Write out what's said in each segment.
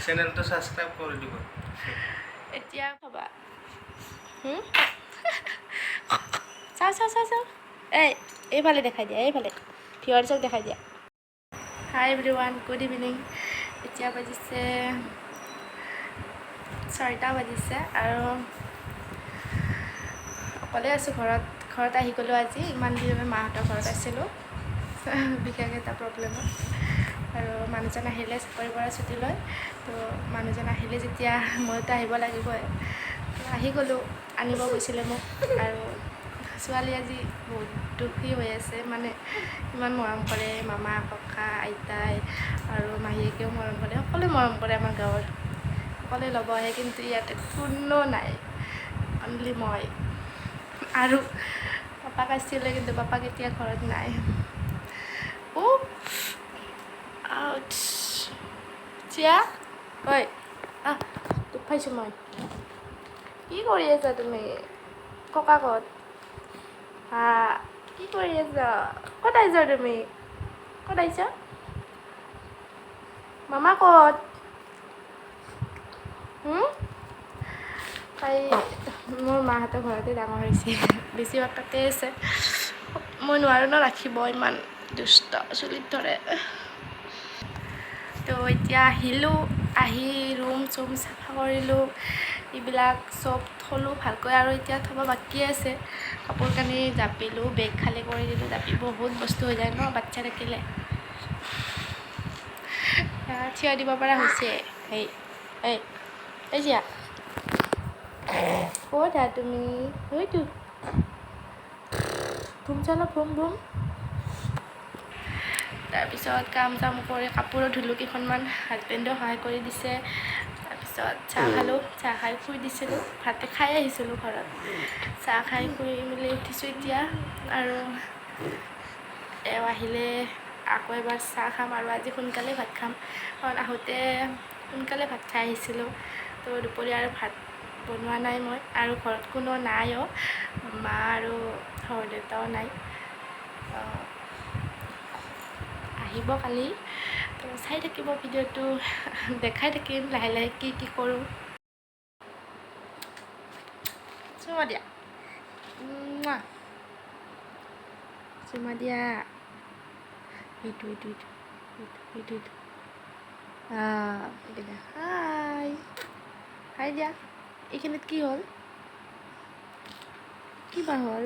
চেনেলটো ছাবস্ক্ৰাইব কৰি দিব এতিয়া খাবা চাও চাও চাও চাও এইফালে দেখাই দিয়া এইফালে ভিউৱাৰ্ছক দেখাই দিয়া হাই এভৰিৱান গুড ইভিনিং এতিয়া বাজিছে 6টা বাজিছে আৰু অকলে আছোঁ ঘৰত আহি গ'লোঁ আজি ইমান দিন মই মাহঁতৰ ঘৰত আছিলোঁ বিশেষ এটা প্ৰব্লেমত আৰু মানুহজন আহিলে চাকৰিৰ পৰা ছুটি লয় তো মানুহজন আহিলে যেতিয়া মইতো আহিব লাগিবই আহি গ'লোঁ আনিব গৈছিলে মোক আৰু ছোৱালী আজি বহুত দুখী হৈ আছে মানে ইমান মৰম কৰে মামা ককা আইতাই আৰু মাহীয়েকেও মৰম কৰে সকলোৱে মৰম কৰে আমাৰ গাঁৱৰ সকলোৱে ল'ব আহে কিন্তু ইয়াতে কোনো নাই অনলি মই আৰু পাপাক আছিলে কিন্তু পাপাক এতিয়া ঘৰত নাই আউচ চিয়া ঐ দুখ পাইছোঁ মই কি কৰি আছা তুমি ককা ক'ত কি কৰি আছা ক'ত আহিছা তুমি ক'ত আহিছা মামা ক'ত তাই মোৰ মাহঁতৰ ঘৰতে ডাঙৰ হৈছে বেছিভাগ তাতে আছে মই নোৱাৰোঁ ন ৰাখিব ইমান দুষ্ট চুলিত ধৰে তো এতিয়া আহিলোঁ আহি ৰুম চুম চাফা কৰিলোঁ এইবিলাক চব থলোঁ ভালকৈ আৰু এতিয়া থ'ব বাকী আছে কাপোৰ কানি জাপিলোঁ বেগ খালী কৰি দিলোঁ জাপি বহুত বস্তু হৈ যায় ন বাচ্ছা থাকিলে থিয় দিব পৰা হৈছে এই জিয়া ক'ত তুমি হয়তো ভুম চালা ভুম ভুম তাৰপিছত কাম চাম কৰি কাপোৰো ধুলোঁ কেইখনমান হাজবেণ্ডেও সহায় কৰি দিছে তাৰপিছত চাহ খালোঁ চাহ খাই শুই দিছিলোঁ ভাতে খাই আহিছিলোঁ ঘৰত চাহ খাই শুই মেলি উঠিছোঁ এতিয়া আৰু এওঁ আহিলে আকৌ এবাৰ চাহ খাম আৰু আজি সোনকালে ভাত খাম কাৰণ আহোঁতে সোনকালে ভাত খাই আহিছিলোঁ তো দুপৰীয়া আৰু ভাত বনোৱা নাই মই আৰু ঘৰত কোনো নাইও মা আৰু সৰু দেউতাও নাই আহিব কালি তো চাই থাকিব ভিডিঅ'টো দেখাই থাকিম লাহে লাহে কি কৰোঁ চুমা দিয়া চুমা দিয়া এইটো হাই দিয়া এইখিনিত কি হ'ল কি বা হ'ল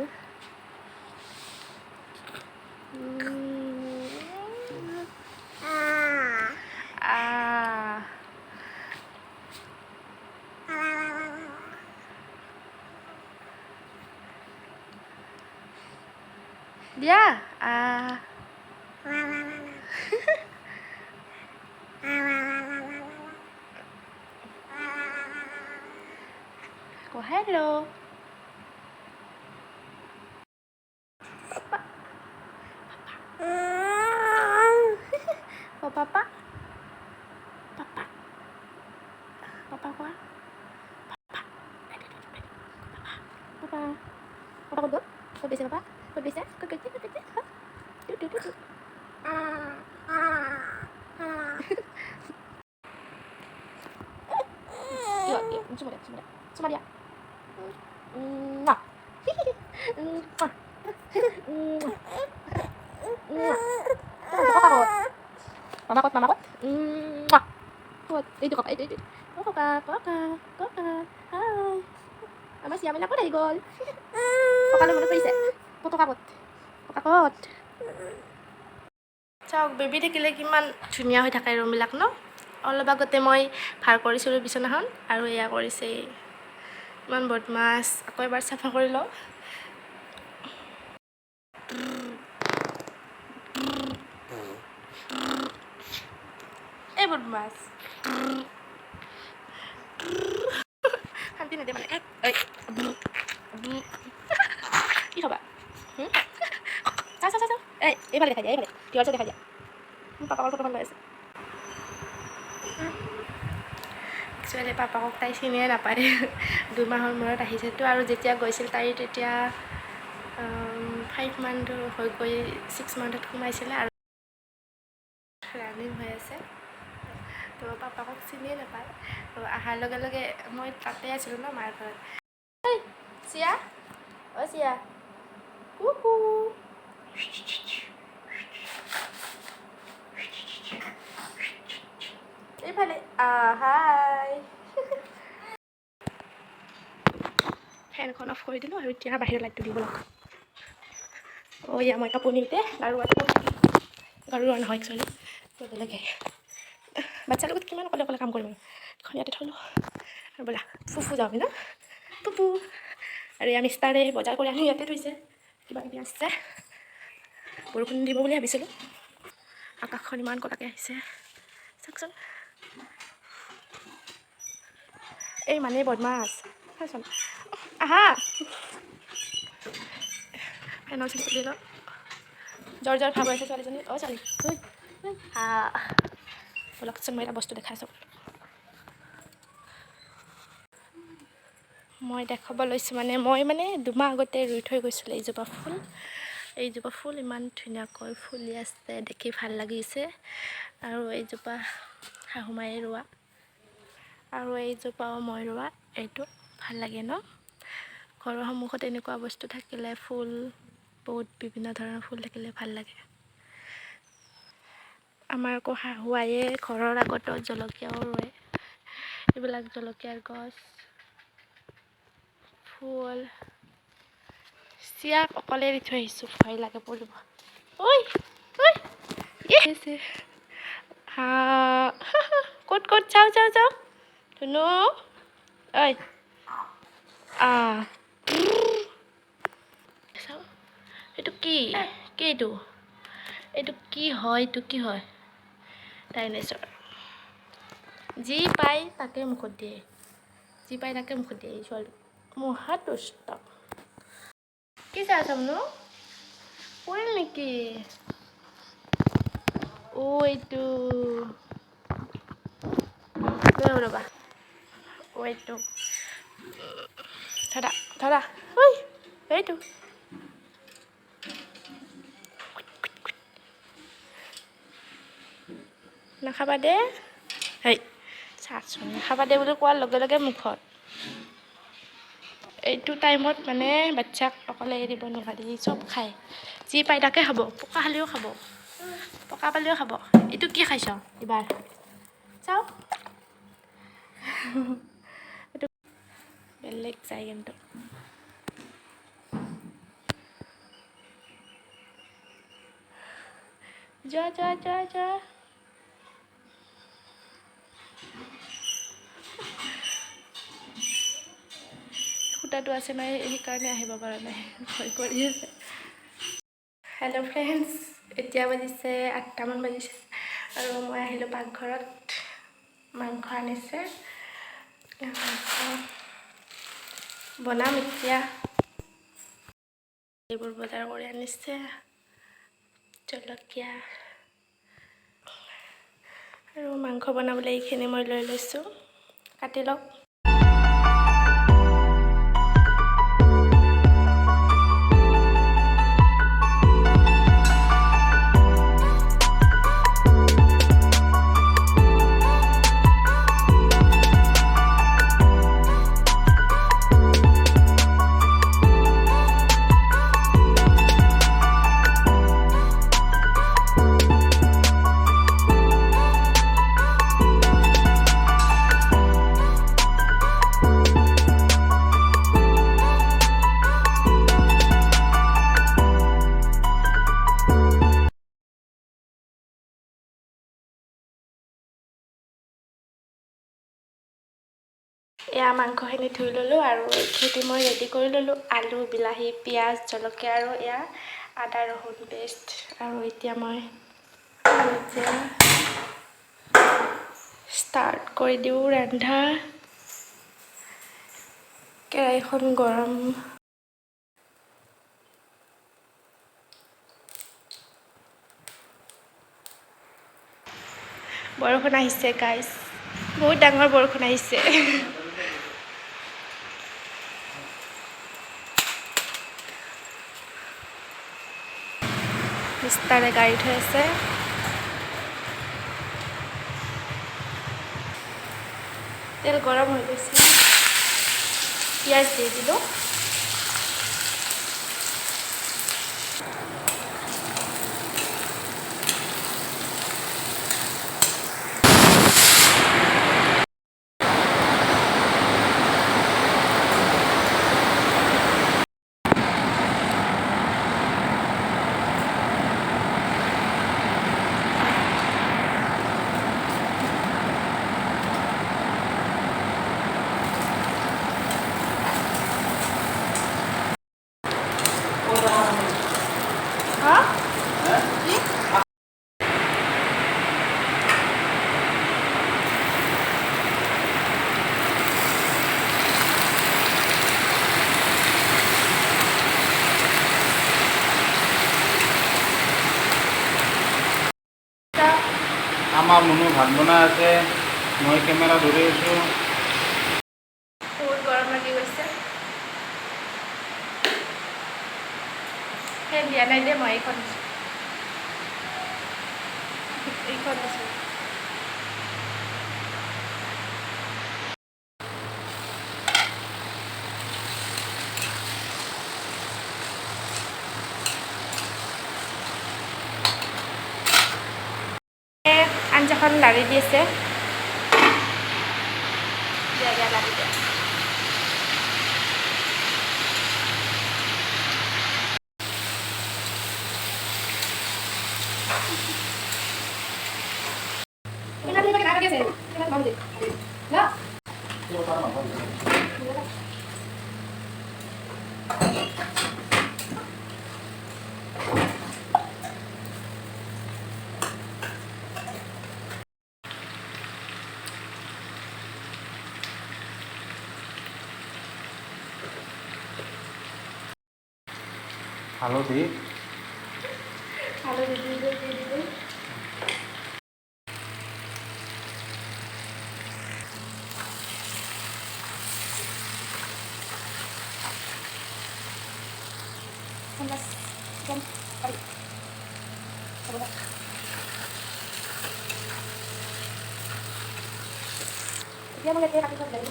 দিয়া hello papa koa papa kok bisa papa kok bisa cuma dia mama kot itu kok itu koka hai ama si Amel ako dahil gol koka naman pa isa koka kot চাওক বেবী থাকিলে কিমান ধুনীয়া হৈ থাকে ৰুমবিলাক ন অলপ আগতে মই ভাৰ কৰিছিলোঁ বিচনাখন আৰু এয়া কৰিছে ইমান বদমাছ আকৌ এবাৰ চাফা কৰি লওঁ এই বদমাছ শান্তি নিদিয়ে মানে কি খাবা চাওঁ এইফালে দেখাই দিয়া এইফালে ভিউৱাৰ্ছক দেখাই দিয়া পাপাকৰ ফটোখন লৈ আছে একচুৱেলি পাপাকক তাই চিনিয়ে নাপায় 2 মাহৰ মূৰত আহিছেতো আৰু যেতিয়া গৈছিল তাই তেতিয়া 5 মান্থ হৈ গৈ 6 মান্থত সোমাইছিলে আৰু ৰানিং হৈ আছে তো তো পাপাকক চিনিয়ে নাপায়। তো অহাৰ লগে লগে মই তাতে আছিলোঁ ন মাৰ ঘৰত। ঐ চিয়া, অ' চিয়া, কুকু। এইফালে হাই। ফেনখন অফ কৰি দিলোঁ আৰু এতিয়া বাহিৰৰ লাইটটো দিব লগা। অঁ ইয়া মই কাপোৰ নিওঁতে গাৰুৱা নহয় একচুৱেলি বেলেগে। বাচ্ছাৰ লগত কিমান অকলে অকলে কাম কৰিম আৰু এখন ইয়াতে থলোঁ আৰু ব'লা ফুফু যাওঁ ন ফুফু। আৰু এয়া মিষ্টাৰে বজাৰ কৰি আনি ইয়াতে থৈছে, কিবা কিবি আছে। বৰষুণ দিব বুলি ভাবিছিলোঁ, আকাশখন ইমান কলাকে আহিছে চাওকচোন। এই মানে বদমাছ চাচোন, আহা ফেনৰ চিট দি লওঁ। জ্বৰ জ্বৰ ভাব আছে ছোৱালীজনী। অঁ ছোৱালী হা বলকচোন মই এটা বস্তু দেখাই আছোঁ। মই দেখাব লৈছোঁ মই দুমাহ আগতে ৰুই থৈ গৈছিলোঁ এইজোপা ফুল ইমান ধুনীয়াকৈ ফুলি আছে, দেখি ভাল লাগিছে। আৰু এইজোপা শাহুমায়ে ৰোৱা আৰু এইজোপাও মই ৰোৱা। এইটো ভাল লাগে ন, ঘৰৰ সন্মুখত এনেকুৱা বস্তু থাকিলে, ফুল বহুত বিভিন্ন ধৰণৰ ফুল থাকিলে ভাল লাগে। আমাৰ আকৌ শাহুৱায়ে ঘৰৰ আগতো জলকীয়াও ৰুৱে, এইবিলাক জলকীয়াৰ গছ, ফুল। চিয়াক অকলে এৰি থৈ আহিছোঁ, ভয় লাগে পৰিব। ঐ হা ক'ত যাওঁ ধুনু ঐ চাওঁ এইটো কি এইটো কি হয় ডাইনেছৰ। যি পায় তাকে মুখত দিয়ে এই ছোৱালী মহা দুষ্ট। কি চাই আছ নো, পৰিল নেকি? এইটো ৰ'বা, এইটো ধৰা এইটো নাখাবা দে, চাচোন নাখাবা দে বুলি কোৱাৰ লগে লগে মুখত। এইটো টাইমত বাচ্ছাক অকলে এৰিব নোৱাৰি, চব খায়, যি পায় তাকে খাব, পকা খালেও খাব, পকা পালেও খাব। এইটো কি খাইছ এইবাৰ চাওঁ এইটো বেলেগ যায় কিন্তু। যোৱা সূতাটো আছে নহয়, সেইকাৰণে আহিব পৰা নাই, ভয় কৰি আছে। হেল্ল' ফ্ৰেণ্ডছ, এতিয়া বাজিছে 8টামান বাজিছে আৰু মই আহিলোঁ পাকঘৰত। মাংস আনিছে, বনাম এতিয়া। এইবোৰ বজাৰ কৰি আনিছে, জলকীয়া আৰু মাংস বনাবলৈ এইখিনি মই লৈ লৈছোঁ, কাটি লওক। এয়া মাংসখিনি ধুই ল'লোঁ আৰু এইখিনি মই ৰেডি কৰি ল'লোঁ, আলু, বিলাহী, পিঁয়াজ, জলকীয়া আৰু এয়া আদা ৰহুন পেষ্ট। আৰু এতিয়া মই ষ্টাৰ্ট কৰি দিওঁ ৰন্ধা। কেৰাহীখন গৰম, বৰষুণ আহিছে গাইজ, বহুত ডাঙৰ বৰষুণ আহিছে। মিষ্টাৰে গাড়ী থৈ আছে। তেল গৰম হৈ গৈছে, পিঁয়াজ দি দিলোঁ। আমাৰ মুনু ভাত বনাই আছে, মই কেমেৰা ধৰি আছোঁ। বহুত গৰম লাগি গৈছে, ফেন দিয়া নাই যে, মই এইখন দিছোঁ। আঞ্জাখন লাৰি দি আছে, লাৰি দিয়ে। হালধি দি দিলোঁ। এতিয়া মই এতিয়া কাটি লগাই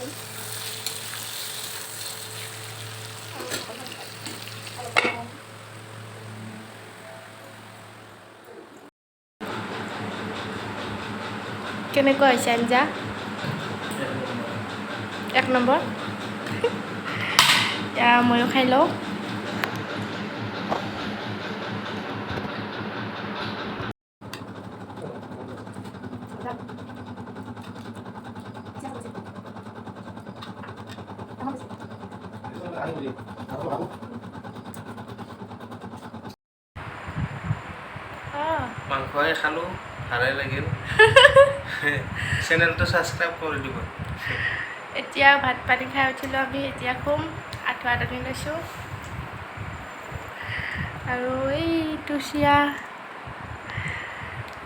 দিম। কেনেকুৱা হৈছে আঞ্জা? 1 নম্বৰ। এতিয়া ময়ো খাই লওঁ। মাংসই খালোঁ, ভালে লাগিল। চেনেলটো ছাবস্ক্ৰাইব কৰি দিব। এতিয়া ভাত পানী খাই উঠিলোঁ আমি, এতিয়া শুম। আঁঠুৱা টানি লৈছোঁ আৰু এইটো চিয়া।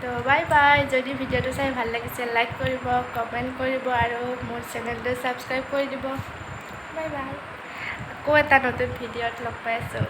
তো বাই বাই। যদি ভিডিঅ'টো চাই ভাল লাগিছে লাইক কৰিব, কমেণ্ট কৰিব আৰু মোৰ চেনেলটো ছাবস্ক্ৰাইব কৰি দিব। Bye bye. আকৌ এটা নতুন ভিডিঅ'ত লগ পাই আছোঁ।